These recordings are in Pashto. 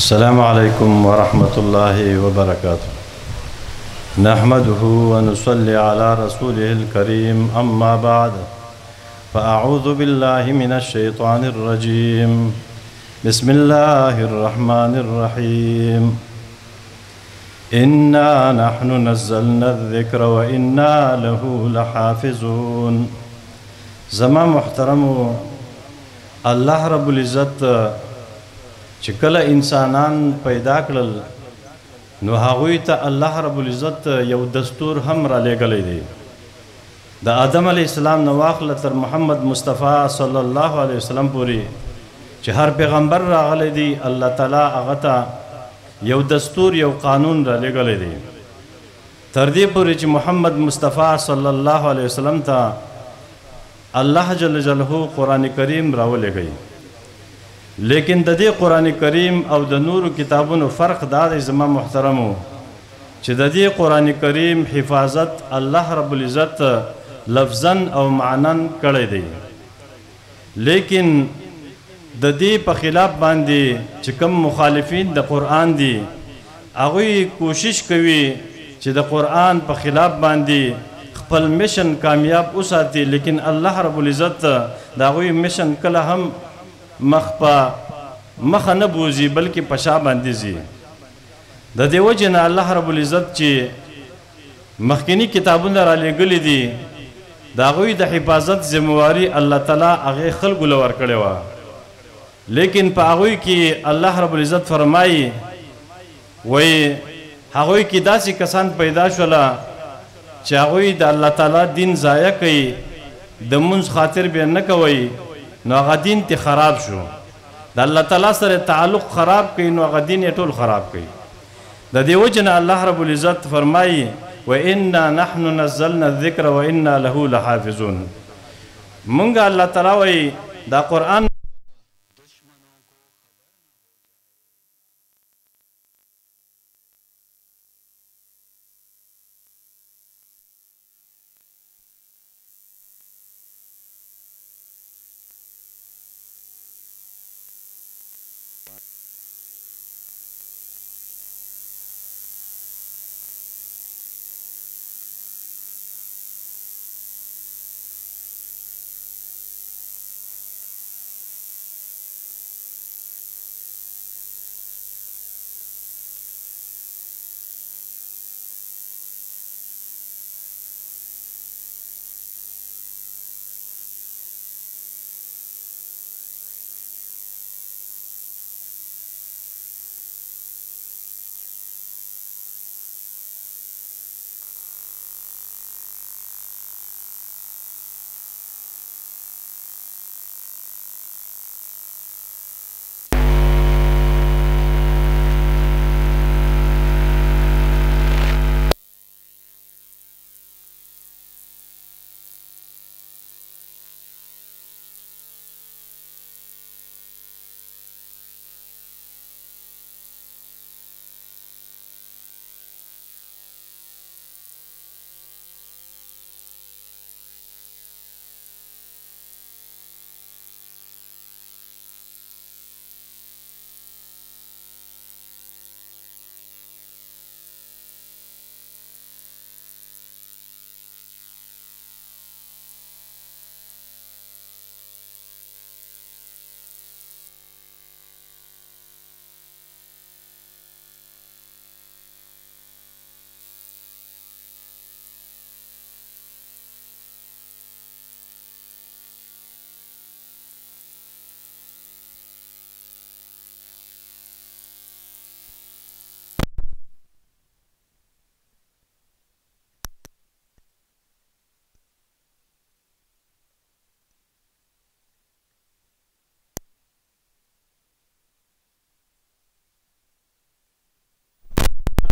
السلام عليكم ورحمة الله وبركاته. نحمده ونصلي على رسوله الكريم، أما بعد فأعوذ بالله من الشيطان الرجيم. بسم الله الرحمن الرحيم. إنا نحن نزلنا الذكر وإنا له لحافظون. زما محترم الله رب العزت چې کله انسانان پیدا کړل نو هغوی ته الله رب العزت یو دستور هم را لېږلی دی. د آدم علیه السلام نه واخله تر محمد مصطفی صلی الله علیه وسلم پورې چې هر پیغمبر راغلی دی، الله تعالی هغه ته یو دستور یو قانون را لېږلی دی، تر دې پورې چې محمد مصطفی صلی الله علیه وسلم ته الله جل جلاله قرآن کریم راولېږي. لیکن د دې قرآن کریم او د نورو کتابونو فرق دا دی زما محترمو چې د دې قرآن کریم حفاظت الله رب العزت لفظاً او معناً کړی دی، لیکن د دې په خلاف باندې چې کوم مخالفین د قرآن دي هغوی کوشش کوي چې د قرآن په خلاف باندې خپل میشن کامیاب وساتي، لیکن الله رب العزت د هغوی میشن کله هم مخه نه بوزي بلکې په شا باندې ځي. د دې وجې نه الله رب العزت چې مخکینی کتابونه را لېږلي دي د هغوی د حفاظت ذمهواري الله تعالی هغې خلکو له ورکړې وه، لیکن په هغوی کې الله رب العزت فرمایي وایي هغوی کې داسې کسان پیدا شوله چې هغوی د الله تعالی دین ضایع کوي، د مونځ خاطر بیا نه کوي، نو هغه دین تی خراب شو، د الله تعالی سره تعلق خراب کوي، نو هغه دین یې ټول خراب کوي. د دې وجې نه الله رب العزت فرمایي وإنا نحن نزلنا الذکر وإنا له لحافظون. مونږ الله تعالی وایي دا قرآن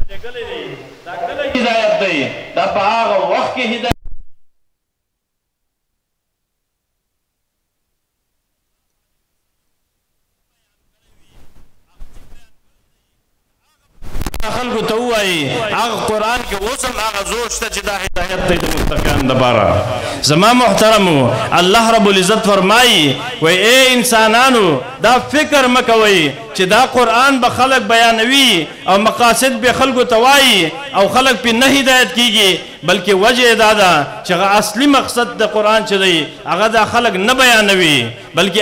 دا کله هدایت دی، دا په هغه وخت کې هدایت خلکو ته ووایي هغه قرآن کې اوس هم هغه زور شته چې دا هدایت دی د متقیانو دپاره. زما محترمو الله رب العزت فرمایي وایي ای انسانانو دا فکر مه کوئ چې دا قرآن به خلک بیانوي او مقاصد به خلکو ته وایي او خلک پې نه هدایت کیږي، بلکې وجه دا ده چې هغه اصلي مقصد د قرآن چې دی هغه دا خلک نه بیانوي، بلکې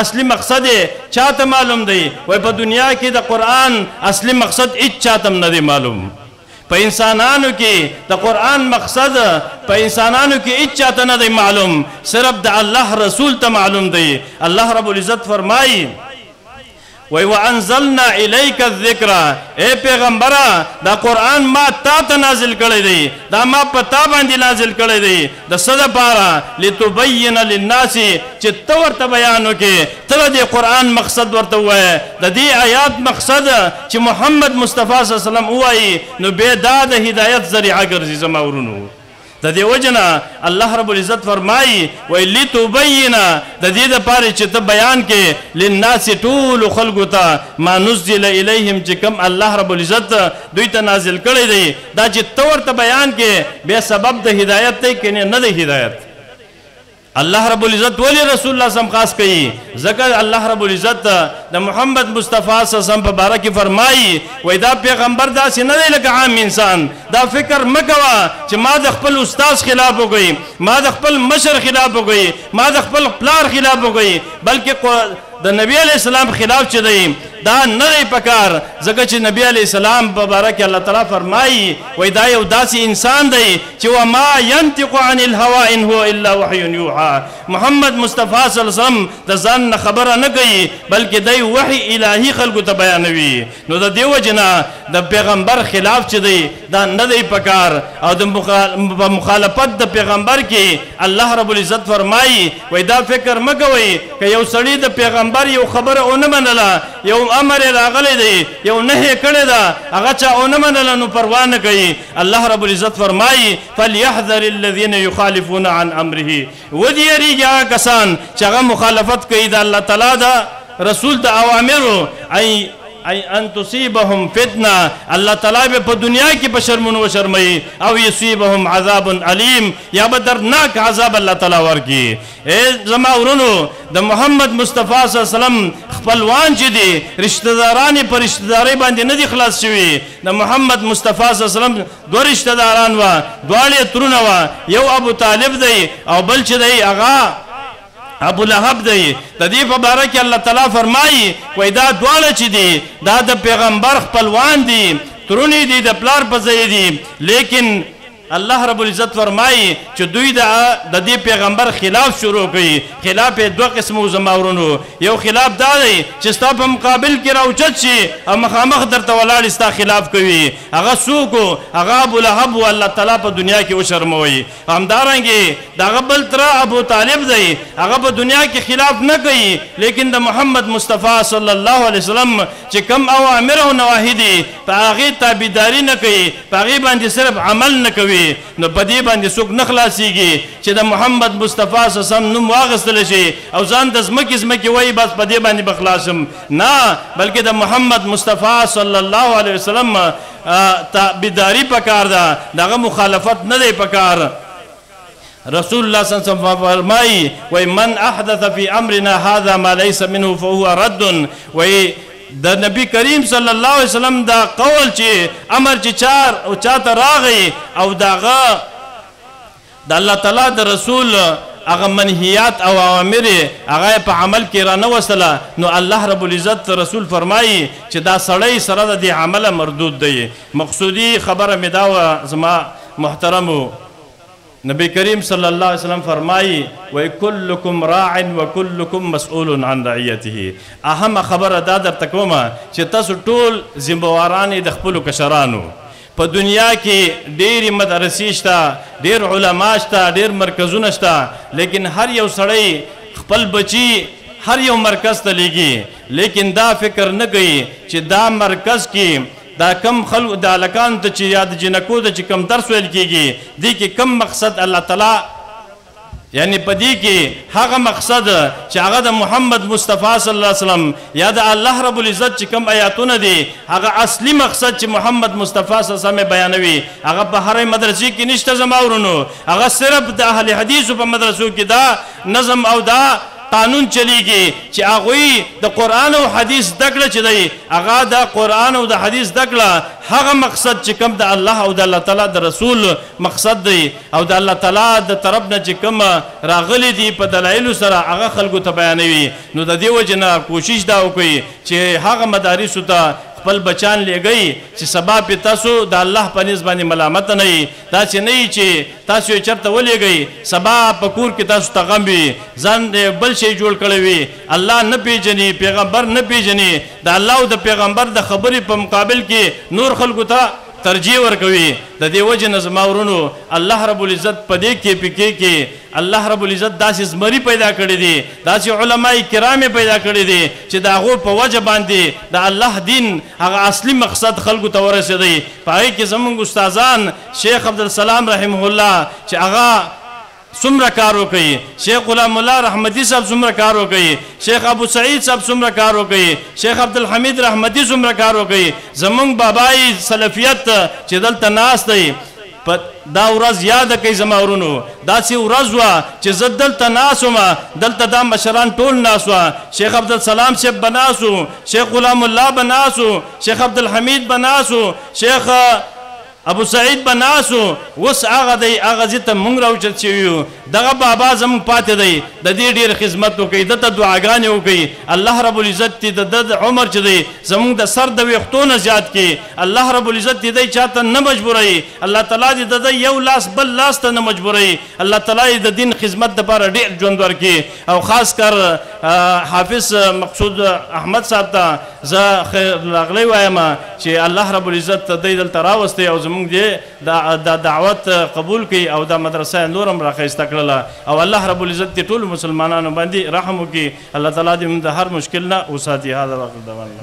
اصلي مقصد یې چاته معلوم دی. وایي په دنیا کې د قرآن اصلي مقصد هیڅ چاته هم نه دی معلوم. په انسانانو کې د قرآن مقصد په انسانانو کې هیڅ چاته نه دی معلوم، صرف د الله رسول ته معلوم دی. الله رب العزت فرمایي وی وانزلنا الیک الذکر، اے پیغمبره دا قرآن ما تا ته نازل کړی دی، دا ما په تا باندې نازل کړی دی د څه دپاره؟ لتبین للناس، چې ته ورته بیان وکړې، ته د قرآن مقصد ورته ووایې، د دې آیات مقصد چې محمد مصطفی صلی الله علیه وسلم ووایي نو بیا دا د هدایت ذریعه ګرځي. زما ورونو د دې وجنه الله رب العزت فرمایي وی لتبین، د دې دپاره چې ته بیان کې للناس ټولو خلکو ته ما نزل الیهم، چې کوم الله رب العزت دوی ته نازل کړی دی دا چې ته ورته بیان کې بیا سبب د هدایت دی که نه د هدایت. الله رب العزت ولی رسول الله صلی الله علیه وسلم خاص کوي؟ ځکه الله رب العزت د محمد مصطفی صلی الله علیه وسلم په باره کې فرمایي وای دا پیغمبر داسې نه دی لکه عام انسان. دا فکر مه کوه چې ما د خپل استاد خلاف وکړي، ما د خپل مشر خلاف وکړي، ما د خپل پلار خلاف وکړي، بلکې د نبی علیہ السلام خلاف چې دی دا نه دی پکار. ځکه چې نبی علیہ السلام په باره کې الله تعالی فرمایي وای دا یو داسې انسان دی چې وما ینطق عن الهوى ان هو الا وحی یوحى. محمد مصطفی صلی الله علیه وسلم د ځان نه خبره نه کوي بلکې دی وحی الهی خلکو ته بیانوي. نو د دې وجې نه د پیغمبر خلاف چې دی دا نه دی پکار. او د مخالفت د پیغمبر کې الله رب العزت فرمایي وای دا فکر مه کوئ که یو سړي د پیغمبر یو خبره ونه منله، یو امر راغلی دی، یو نهی کړی ده، هغه چا ونه منله نو پروا نه کوي. الله رب العزت فرمایي فلیحذر الذین یخالفون عن امره، ودې یریږي هغه کسان چې هغه مخالفت کوي د الله تعالی د رسول د اوامرو ان تصيبهم فتنه، الله تعالی به په دنیا کې په شرمونو و شرمي، او يصيبهم عذاب علیم، یا به دردناک عذاب الله تعالی ورکي. اے زما ورونو د محمد مصطفی صلی الله علیه وسلم خپلوان چې دي رشتہ داران په رشتہ داري باندې نه دي خلاص شوي. د محمد مصطفی صلی الله علیه وسلم دوه رشتہ داران و، دواړه ترونه و، یو ابو طالب دی او بل چې دی هغه ابو لهب دی. د دې په باره کې الله تعالی فرمایي وای دا دواړه چې دي دا د پیغمبر خپلوان دي، ترونی دي، د پلار په ځای دي، لیکن الله رب العزت فرمایي چې دوی د دې پیغمبر خلاف شروع کوي. خلاف یې دوه قسمو زما ورونو، یو خلاف دا دی چې ستا په مقابل کې راوچت شي او مخامخ درته ولاړ ستا خلاف کوي، هغه څوک و؟ هغه ابو لهب و، الله تعالی په دنیا کې وشرموي. همدارنګې د هغه بل تره ابو طالب دی، هغه په دنیا کې خلاف نه کوي، لیکن د محمد مصطفی صلی الله علیه وسلم چې کم اوامر او نواهی دي په هغې تابعداري نه کوي، په هغې باندې صرف عمل نه کوي. نو په دې باندې څوک نه خلاصېږي چې د محمد مصطفی صلی الله علیه وسلم نوم واخیستلی شي او ځان د ځمکې وایي بس په دې باندې به خلاصم. نه، بلکې د محمد مصطفی صلی الله علیه وسلم تابعداري پکار ده، دغه مخالفت نه دی پکار. رسول الله صلی الله علیه وسلم فرمایي وای من احدث فی امرنا هذا ما ليس منه فهو رد. وای د نبی کریم صلی الله علیه وسلم دا قول چې امر چې چاته راغی او داغه د الله تعالی د رسول هغه منهیات او اوامر هغه په عمل کې را نه وصله، نو الله رب العزت رسول فرمایي چې دا سړی سره د دې عمله مردود دی. مقصودی خبره مې دا وه زما محترمو، نبی کریم صلی الله علیه وسلم فرمایي وای کلکم راع و کلکم مسئول عن رعیته. اهم خبره دا درته کومه چې تاسو ټول ذمہواران د خپلو کشرانو. په دنیا کې ډېرې مدرسې شته، ډېر علما شته، ډېر مرکزونه شته، لیکن هر یو سړی خپل بچی هر یو مرکز ته لیږي، لیکن دا فکر نه کوي چې دا مرکز کې دا کم خلق د هلکانو ته چې یا د جنکو ته چې کم درس ویل کېږي دې کې کم مقصد الله تعالی یعنی پدې کې هغه مقصد چې هغه د محمد مصطفی صلی الله علیه وسلم یا د الله رب العزت چې کوم آیاتونه دي هغه اصلي مقصد چې محمد مصطفی صلی الله علیه وسلم بیانوي هغه په هر مدرسې کې نشته زما ورونو هغه صرف د اهل حدیثو په مدرسو کې دا نظم او دا قانون چلیږي چې هغوی د قرآن او حدیث زده کړه چې دی هغه د قرآن او د حدیث زده کړه هغه مقصد چې کوم د الله او د الله تعالی د رسول مقصد دی او د الله تعالی د طرف نه چې کوم راغلی دي په دلایلو سره هغه خلکو ته بیانوي نو د دې وجې نه کوشش دا وکړي چې هغه مدارسو ته خپل بچان لګي چې سبا په تاسو د الله په نسبت باندې ملامت نه وي دا چې نه چې تاسو چرته ولېږئ سبا په کور کې تاسو ته غم وي ځان بل شی جوړ کړی وي الله نه پیژني پیغمبر نه پیژني د الله او د پیغمبر د خبرې په مقابل کې نور خلکو ته ترجیح ورکوي د دې وجې نه زما ورونو الله رب العزت په دې کې پکې کې الله رب العزت داسې زمري پیدا کړي دي داسې علماء کرام پیدا کړي دي چې د هغو په وجه باندې د الله دین هغه اصلي مقصد خلکو ته ورسېدی په هغې کې زموږ استادان شیخ عبدالسلام رحمه الله چې هغه څومره کار وکړي شیخ غلام الله رحمتي صاحب څومره کار وکړي شیخ ابو سعید صاحب څومره کار وکړي شیخ عبدالحمید رحمتي څومره کار وکړي زموږ بابای سلفیت چې دلته ناست دی دا ورځ یاد کوي زما ورونو داسې ورځ وه چې زه دلته ناست وم دلته دا مشران ټول ناست وه شیخ عبدالسلام صاحب به ناست و شیخ غلام الله به ناست و شیخ عبدالحمید به ناست و شیخ ابو سعید به ناست و اوس هغه دی هغه ځای ته مونږ راوچت شوي یو دغه بابا زموږ پاتې دی د دې ډېر خدمت وکړي ده ته دعاګانې وکړي الله رب العزت دې د ده عمر چې دی زموږ د سر د ویښتو نه زیات کړي الله رب العزت دې دی چاته نه مجبوروي الله تعالی دې د ده یو لاس بل لاس ته نه مجبوروي الله تعالی د دین خدمت دپاره ډېر ژوند ورکړي او خاص کر حافظ مقصود احمد صاحب ته زه راغلی وایم چې الله رب العزت دی دلته راوستی او زموږ دې د دعوت قبول کړي او دا مدرسه نور هم راښایسته کړله او الله رب العزت دې ټولو مسلمانانو باندې رحم وکړي الله تعالی دې موږ د هر مشکل نه وساتي هذا وقت دوام